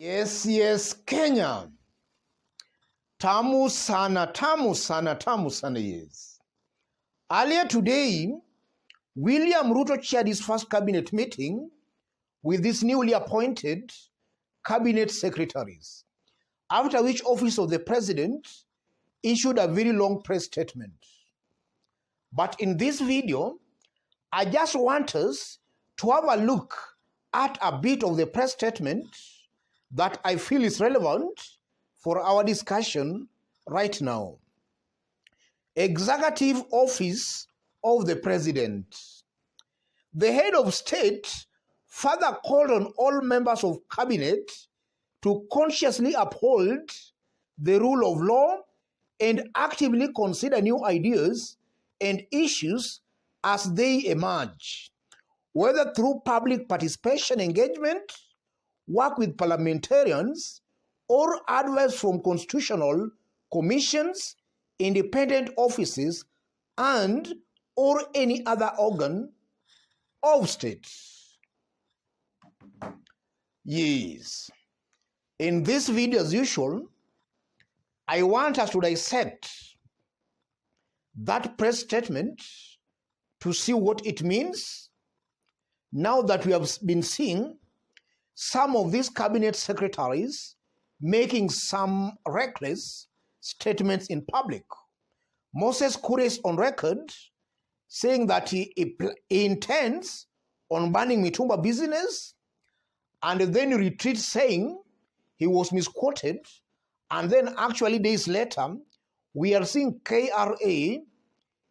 Yes, Kenya. Tamu sana, yes. Earlier today, William Ruto chaired his first cabinet meeting with these newly appointed cabinet secretaries, after which office of the president issued a very long press statement. But in this video, I just want us to have a look at a bit of the press statement that I feel is relevant for our discussion right now. Executive Office of the President. The head of state further called on all members of cabinet to consciously uphold the rule of law and actively consider new ideas and issues as they emerge, whether through public participation engagement, work with parliamentarians, or advice from constitutional commissions, independent offices, and or any other organ of state. Yes. In this video, as usual, I want us to dissect that press statement to see what it means now that we have been seeing some of these cabinet secretaries making some reckless statements in public. Moses Kuria is on record saying that he intends on banning Mitumba business, and then he retreats saying he was misquoted, and then actually days later, we are seeing KRA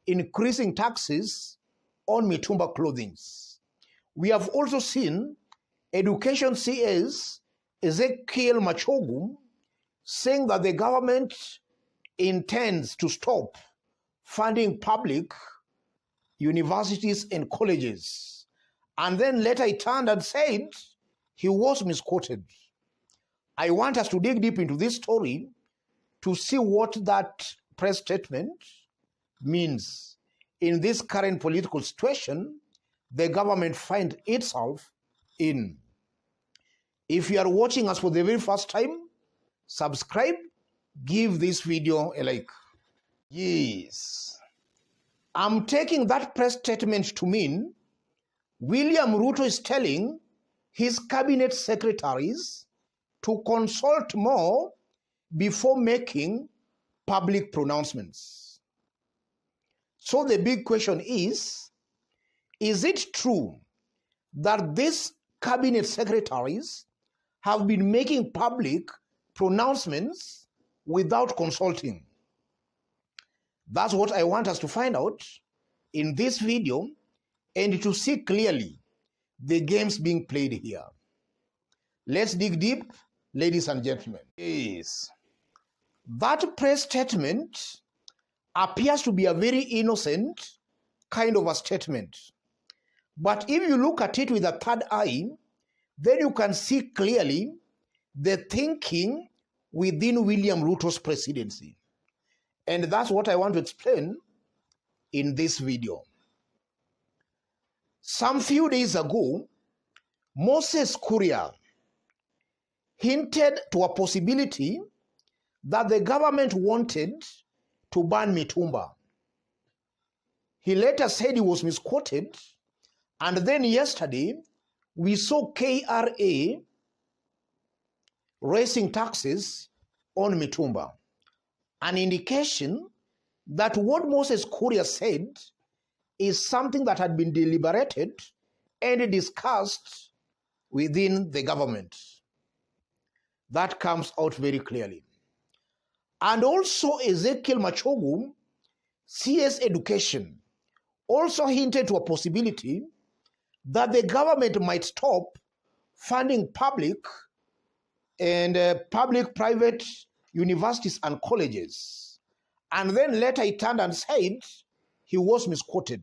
increasing taxes on Mitumba clothing. We have also seen Education CS Ezekiel Machogu saying that the government intends to stop funding public universities and colleges. And then later he turned and said he was misquoted. I want us to dig deep into this story to see what that press statement means in this current political situation the government finds itself in. If you are watching us for the very first time, subscribe, give this video a like. Yes. I'm taking that press statement to mean William Ruto is telling his cabinet secretaries to consult more before making public pronouncements. So the big question is it true that these cabinet secretaries have been making public pronouncements without consulting? That's what I want us to find out in this video and to see clearly the games being played here. Let's dig deep, ladies and gentlemen. Yes. That press statement appears to be a very innocent kind of a statement. But if you look at it with a third eye, then you can see clearly the thinking within William Ruto's presidency. And that's what I want to explain in this video. Some few days ago, Moses Kuria hinted to a possibility that the government wanted to ban Mitumba. He later said he was misquoted, and then yesterday we saw KRA raising taxes on Mitumba, an indication that what Moses Kuria said is something that had been deliberated and discussed within the government. That comes out very clearly. And also Ezekiel Machogu, CS Education, also hinted to a possibility that the government might stop funding public and public-private universities and colleges. And then later he turned and said he was misquoted.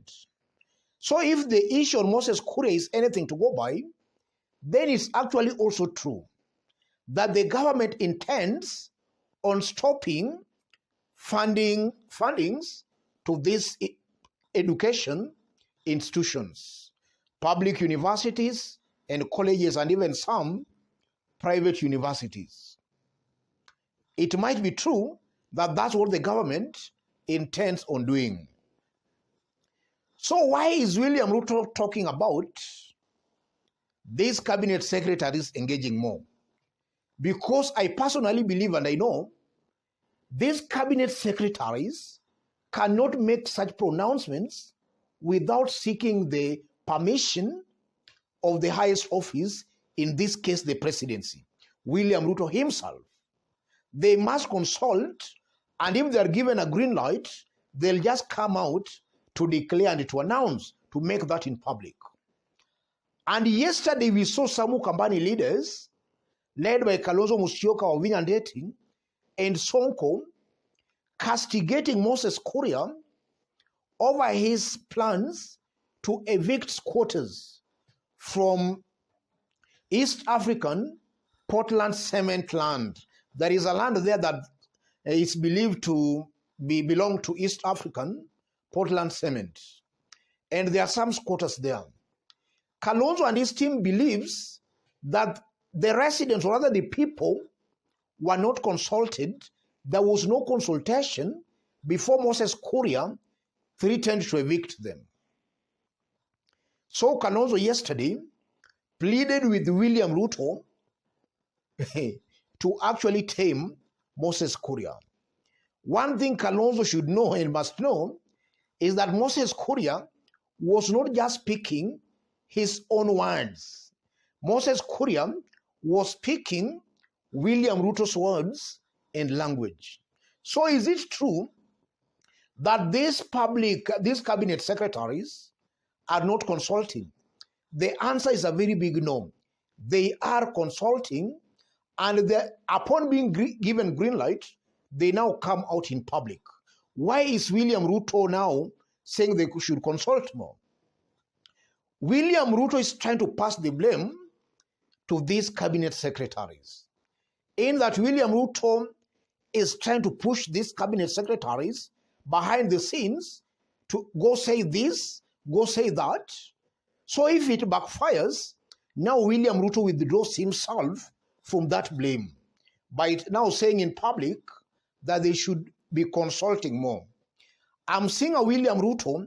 So if the issue on Moses Kuria is anything to go by, then it's actually also true that the government intends on stopping fundings to these education institutions, public universities and colleges, and even some private universities. It might be true that that's what the government intends on doing. So why is William Ruto talking about these cabinet secretaries engaging more? Because I personally believe, and I know, these cabinet secretaries cannot make such pronouncements without seeking the permission of the highest office, in this case, the presidency, William Ruto himself. They must consult, and if they are given a green light, they'll just come out to declare and to announce, to make that in public. And yesterday we saw some Ukambani leaders, led by Kalonzo Musyoka of Vinyandating and Sonko, castigating Moses Kuria over his plans to evict squatters from East African Portland cement land. There is a land there that is believed to belong to East African Portland cement. And there are some squatters there. Kalonzo and his team believes that the residents, or rather the people, were not consulted. There was no consultation before Moses Kuria threatened to evict them. So Kalonzo yesterday pleaded with William Ruto to actually tame Moses Kuria. One thing Kalonzo should know and must know is that Moses Kuria was not just speaking his own words. Moses Kuria was speaking William Ruto's words and language. So is it true that these cabinet secretaries are not consulting? The answer is a very big no. They are consulting, and upon being given green light, they now come out in public. Why is William Ruto now saying they should consult more? William Ruto is trying to pass the blame to these cabinet secretaries, in that William Ruto is trying to push these cabinet secretaries behind the scenes to go say this, go say that. So if it backfires, now William Ruto withdraws himself from that blame by now saying in public that they should be consulting more. I'm seeing a William Ruto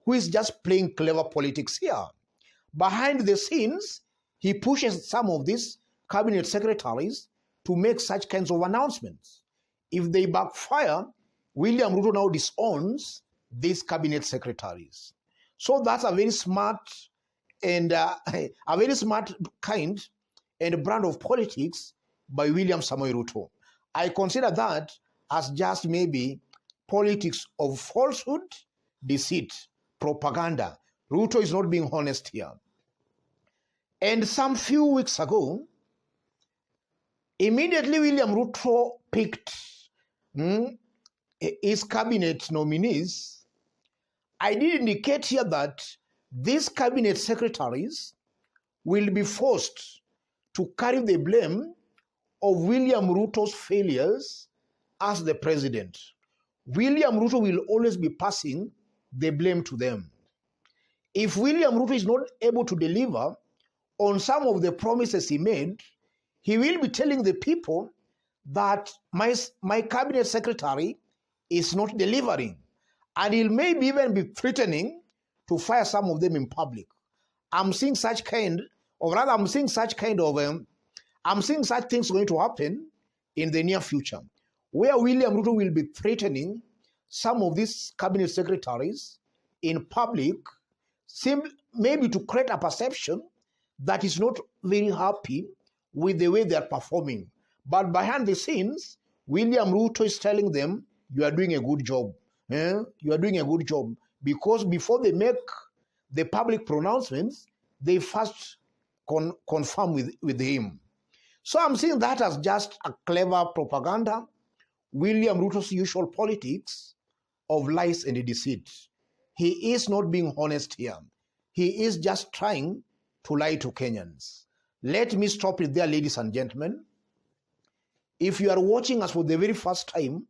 who is just playing clever politics here. Behind the scenes, he pushes some of these cabinet secretaries to make such kinds of announcements. If they backfire, William Ruto now disowns these cabinet secretaries. So that's a very smart and a very smart kind and brand of politics by William Samoei Ruto. I consider that as just maybe politics of falsehood, deceit, propaganda. Ruto is not being honest here. And some few weeks ago, immediately William Ruto picked his cabinet nominees. I did indicate here that these cabinet secretaries will be forced to carry the blame of William Ruto's failures as the president. William Ruto will always be passing the blame to them. If William Ruto is not able to deliver on some of the promises he made, he will be telling the people that my cabinet secretary is not delivering. And he'll maybe even be threatening to fire some of them in public. I'm seeing such things going to happen in the near future, where William Ruto will be threatening some of these cabinet secretaries in public, maybe to create a perception that is not very happy with the way they are performing. But behind the scenes, William Ruto is telling them, you are doing a good job. You are doing a good job. Because before they make the public pronouncements, they first confirm with him. So I'm seeing that as just a clever propaganda, William Ruto's usual politics of lies and deceit. He is not being honest here. He is just trying to lie to Kenyans. Let me stop it there, ladies and gentlemen. If you are watching us for the very first time,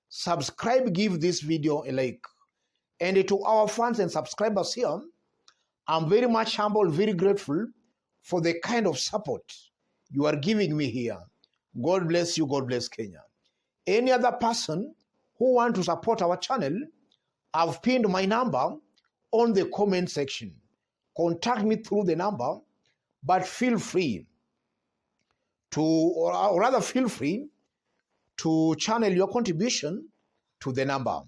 subscribe, give this video a like. And to our fans and subscribers here, I'm very much humble, very grateful for the kind of support you are giving me here. God bless you. God bless Kenya. Any other person who want to support our channel, I've pinned my number on the comment section. Contact me through the number, but feel free to, or rather feel free to channel your contribution to the number.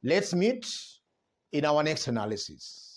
Let's meet in our next analysis.